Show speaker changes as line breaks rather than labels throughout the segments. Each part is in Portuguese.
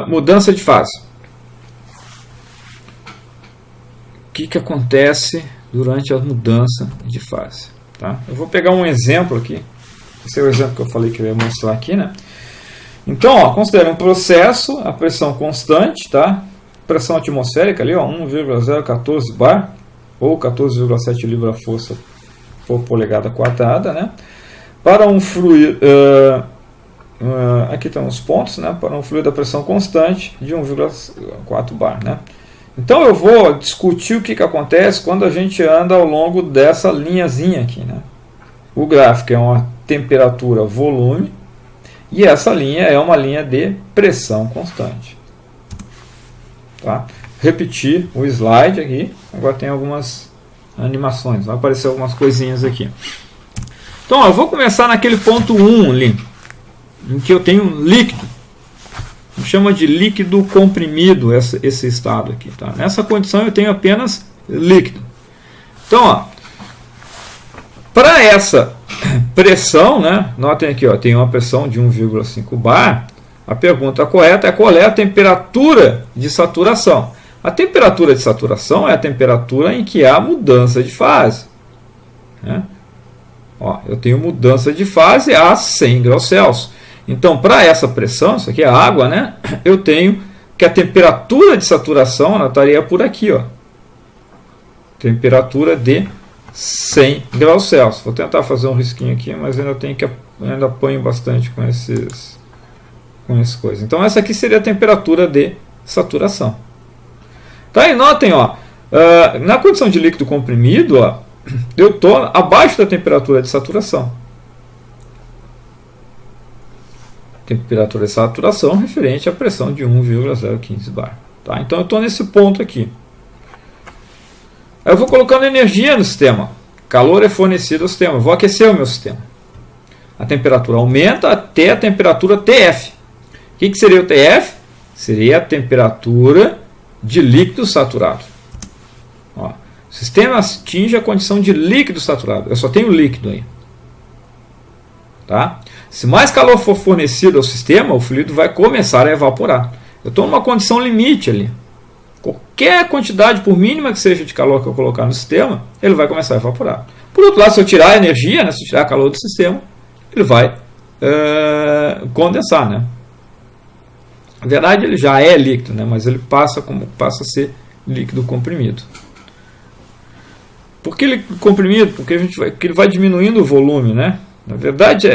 mudança de fase. O que acontece durante a mudança de fase? Tá? Eu vou pegar um exemplo aqui. Esse é o exemplo que eu falei que eu ia mostrar aqui, né? Então, ó, considera um processo, a pressão constante, tá? Pressão atmosférica ali, ó, 1,014 bar, ou 14,7 libra-força por polegada quadrada, né? Para um fluido, aqui estão os pontos, né? Para um fluido da pressão constante de 1,4 bar, né? Então eu vou discutir o que acontece quando a gente anda ao longo dessa linhazinha aqui, né? O gráfico é uma temperatura volume e essa linha é uma linha de pressão constante. Tá? Repetir o slide aqui. Agora tem algumas animações, vai aparecer algumas coisinhas aqui. Então, ó, eu vou começar naquele ponto 1 ali, em que eu tenho um líquido. A gente chama de líquido comprimido esse estado aqui. Tá? Nessa condição eu tenho apenas líquido. Então, ó, para essa pressão, né, notem aqui, ó, tem uma pressão de 1,5 bar. A pergunta correta é qual é a temperatura de saturação. A temperatura de saturação é a temperatura em que há mudança de fase. Né? Ó, eu tenho mudança de fase a 100 graus Celsius. Então, para essa pressão, isso aqui é água, né? Eu tenho que a temperatura de saturação ela estaria por aqui, ó. Temperatura de 100 graus Celsius. Vou tentar fazer um risquinho aqui, mas ainda apanho bastante com essas coisas. Então, essa aqui seria a temperatura de saturação. Tá? E notem, ó, na condição de líquido comprimido, ó, eu estou abaixo da temperatura de saturação. Temperatura de saturação referente à pressão de 1,015 bar. Tá? Então eu estou nesse ponto aqui. Aí eu vou colocando energia no sistema. Calor é fornecido ao sistema. Eu vou aquecer o meu sistema. A temperatura aumenta até a temperatura TF. O que seria o TF? Seria a temperatura de líquido saturado. Ó, o sistema atinge a condição de líquido saturado. Eu só tenho líquido aí. Tá? Se mais calor for fornecido ao sistema, o fluido vai começar a evaporar. Eu estou numa condição limite ali. Qualquer quantidade, por mínima que seja de calor que eu colocar no sistema, ele vai começar a evaporar. Por outro lado, se eu tirar a energia, né, se eu tirar calor do sistema, ele vai condensar. Né? Na verdade, ele já é líquido, né, mas ele passa a ser líquido comprimido. Por que ele comprimido? Porque ele vai diminuindo o volume, né? Na verdade,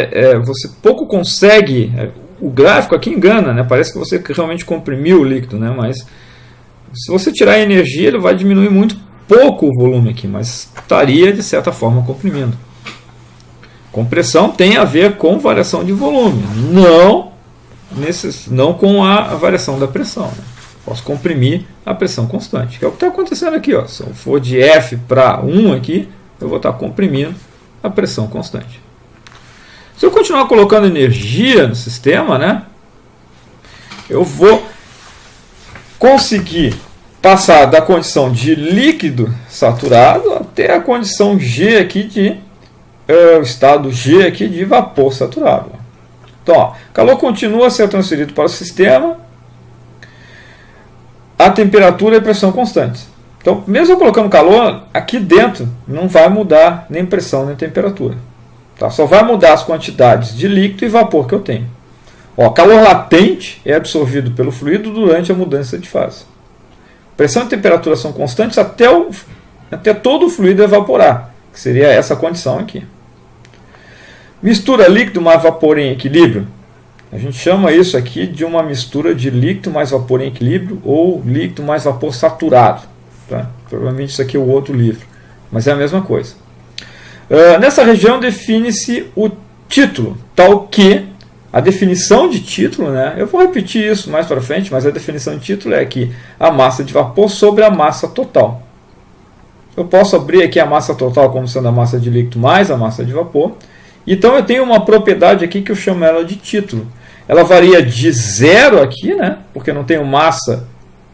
você pouco consegue... o gráfico aqui engana, né? Parece que você realmente comprimiu o líquido, né? Mas se você tirar a energia, ele vai diminuir muito pouco o volume aqui, mas estaria, de certa forma, comprimindo. Compressão tem a ver com variação de volume, não com a variação da pressão. Né? Posso comprimir a pressão constante, que é o que está acontecendo aqui. Ó. Se eu for de F para 1 aqui, eu vou estar comprimindo a pressão constante. Se eu continuar colocando energia no sistema, né, eu vou conseguir passar da condição de líquido saturado até a condição G aqui o estado G aqui de vapor saturado. Então, ó, calor continua a ser transferido para o sistema, a temperatura e a pressão constantes. Então, mesmo colocando calor, aqui dentro não vai mudar nem pressão nem temperatura. Tá? Só vai mudar as quantidades de líquido e vapor que eu tenho. Ó, calor latente é absorvido pelo fluido durante a mudança de fase. Pressão e temperatura são constantes até todo o fluido evaporar, que seria essa condição aqui. Mistura líquido mais vapor em equilíbrio. A gente chama isso aqui de uma mistura de líquido mais vapor em equilíbrio ou líquido mais vapor saturado. Tá? Provavelmente isso aqui é o outro livro, mas é a mesma coisa. Nessa região define-se o título, tal que a definição de título, né, eu vou repetir isso mais para frente, mas a definição de título é que a massa de vapor sobre a massa total. Eu posso abrir aqui a massa total como sendo a massa de líquido mais a massa de vapor. Então eu tenho uma propriedade aqui que eu chamo ela de título. Ela varia de 0 aqui, né, porque eu não tenho massa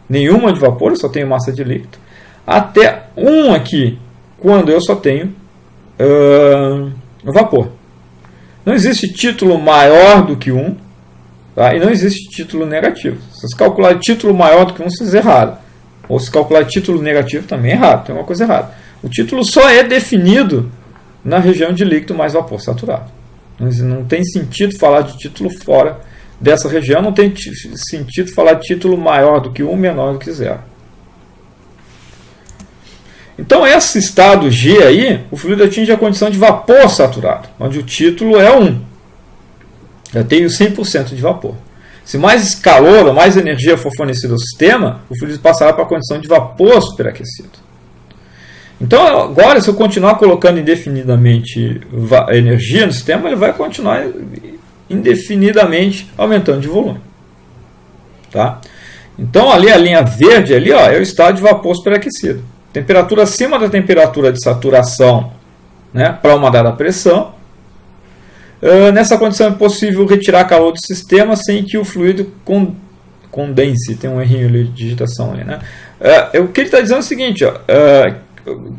nenhuma de vapor, eu só tenho massa de líquido, até 1 aqui, quando eu só tenho vapor. Não existe título maior do que 1 Tá? E não existe título negativo. Se você calcular título maior do que 1, você está errado. Ou se calcular título negativo, também é errado. Tem uma coisa errada. O título só é definido na região de líquido mais vapor saturado. Não tem sentido falar de título fora dessa região. Não tem sentido falar de título maior do que 1, menor do que 0. Então, esse estado G aí, o fluido atinge a condição de vapor saturado, onde o título é 1. Eu tenho 100% de vapor. Se mais calor ou mais energia for fornecida ao sistema, o fluido passará para a condição de vapor superaquecido. Então, agora, se eu continuar colocando indefinidamente energia no sistema, ele vai continuar indefinidamente aumentando de volume. Tá? Então, ali a linha verde ali, ó, é o estado de vapor superaquecido. Temperatura acima da temperatura de saturação, né, para uma dada pressão. Nessa condição é possível retirar calor do sistema sem que o fluido condense. Tem um errinho ali de digitação ali, né? O que ele está dizendo é o seguinte, ó,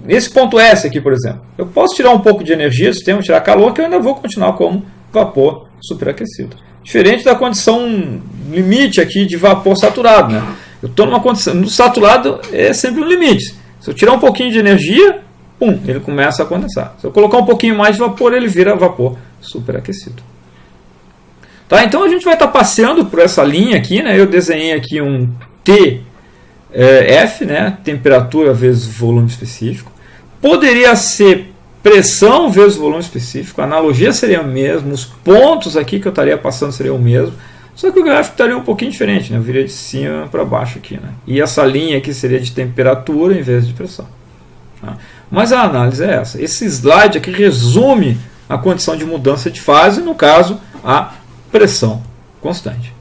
nesse ponto S aqui, por exemplo, eu posso tirar um pouco de energia do sistema, tirar calor, que eu ainda vou continuar como vapor superaquecido. Diferente da condição limite aqui de vapor saturado, né? Eu estou numa condição, no saturado é sempre um limite. Se eu tirar um pouquinho de energia, pum, ele começa a condensar. Se eu colocar um pouquinho mais de vapor, ele vira vapor superaquecido. Tá? Então a gente vai estar passeando por essa linha aqui, né? Eu desenhei aqui um TF, né? Temperatura vezes volume específico. Poderia ser pressão vezes volume específico. A analogia seria a mesma. Os pontos aqui que eu estaria passando seriam o mesmo. Só que o gráfico estaria um pouquinho diferente, né? Eu viria de cima para baixo aqui, né? E essa linha aqui seria de temperatura em vez de pressão. Tá? Mas a análise é essa. Esse slide aqui resume a condição de mudança de fase, no caso, a pressão constante.